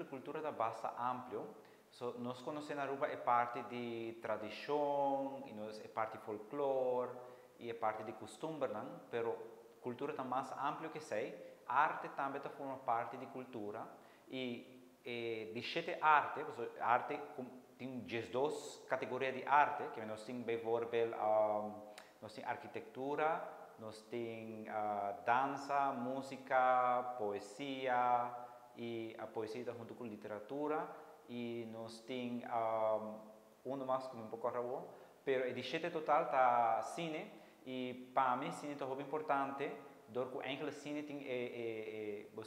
a cultura da basta amplo. So, nós conhecemos Aruba é parte de tradição, e nós é parte de folclore, e é parte de costume, não? Pero cultura está mais amplo que sei. Arte também forma parte de cultura. E de sete arte, arte tem 12 categorias de arte, que nós temos, por exemplo, nós temos arquitetura, nós temos dança, música, poesia, e a poesia está junto com literatura, e nós temos mais como um pouco raro, mas de sete total está cine, e para mim cine é muito importante, porque o cine tem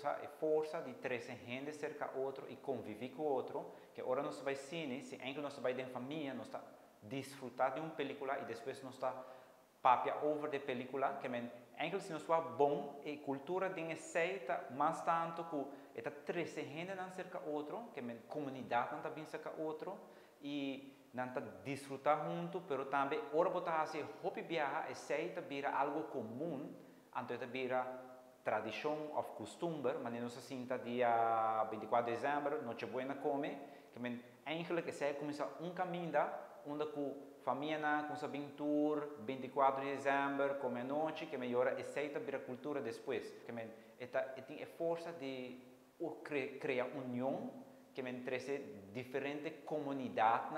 a força de trazer gente cerca do outro e conviver com o outro, que agora nós vai cine, se nós vai em família, nós está desfrutar de uma película e depois nós está papia over de película, que se nós vai bom e cultura tem aceita mais tanto que está trazer gente cerca do outro, que a comunidade não bem cerca do outro e não está desfrutar junto, pero também ora botar assim, hobby viajar, aceita vira algo comum. Então, vira tradição ou costume, mas nós sinta dia 24 de dezembro, Noche Buena come, que eigenlijk é começar um caminho onde a família com bem tour, 24 de dezembro, come a noite, que melhor aceita vira cultura depois, que tem a força de criar união, que traz diferentes comunidades,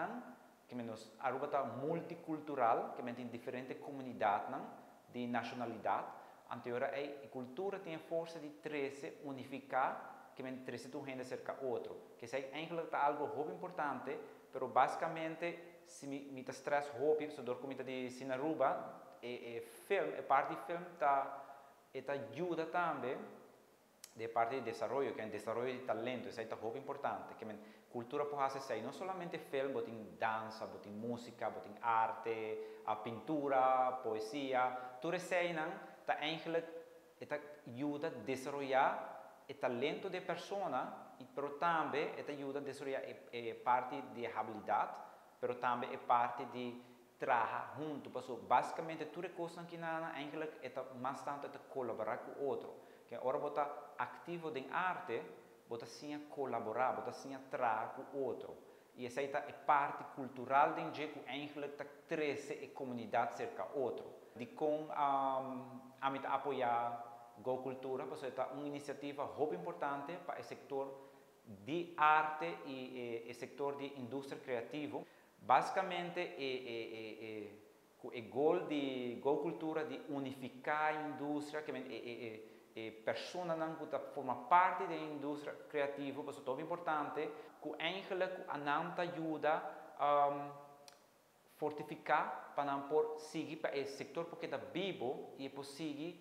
que nós Aruba está multicultural, que tem diferentes comunidades de nacionalidade. Então, a cultura tem a força de trazer, unificar, que trazer tu gente cerca do outro. Que é eigenlijk algo muito importante, mas basicamente, se me traz hobby, se eu comida de Sinaruba, a parte do filme ajuda também, de parte de desenvolvimento, que é desenvolvimento de talento, isso é muito importante. Que a cultura pode ser não somente filme, mas tem dança, tem música, tem arte, a pintura, poesia, tudo isso eigenlijk ajuda a desenvolver o talento da pessoa, mas também ajuda a desenvolver a parte de habilidade, mas também a parte de trabalhar junto. Basicamente, tudo coisa que eigenlijk mais tanto colaborar com o outro. Que agora você ativo em arte, você sim colaborar, você sim trabalhar com o outro. E essa é a parte cultural de que eigenlijk traz a comunidade cerca do outro. De como apoiar a cultura, porque é uma iniciativa muito importante para o setor de arte e o setor de indústria criativa. Basicamente, o gol de cultura de unificar a indústria, que pessoas que formam parte da indústria criativa, porque é muito importante, que eigenlijk ajuda a fortificar para não seguir para esse setor porque está vivo e conseguir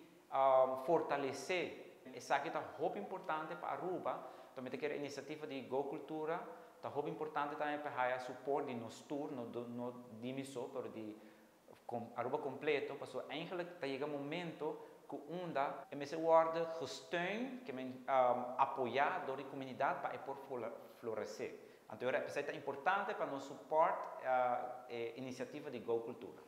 fortalecer. Essa aqui está muito importante para Aruba. Também tem a iniciativa de Go Cultura, está muito importante também para o suporte de nos tour, no dimissor, mas de Aruba completo, porque eigenlijk chega um momento que onda é esse word gesteund, que apoiar a comunidade para florescer. Então, é importante para nos suporte a iniciativa de Go Cultura.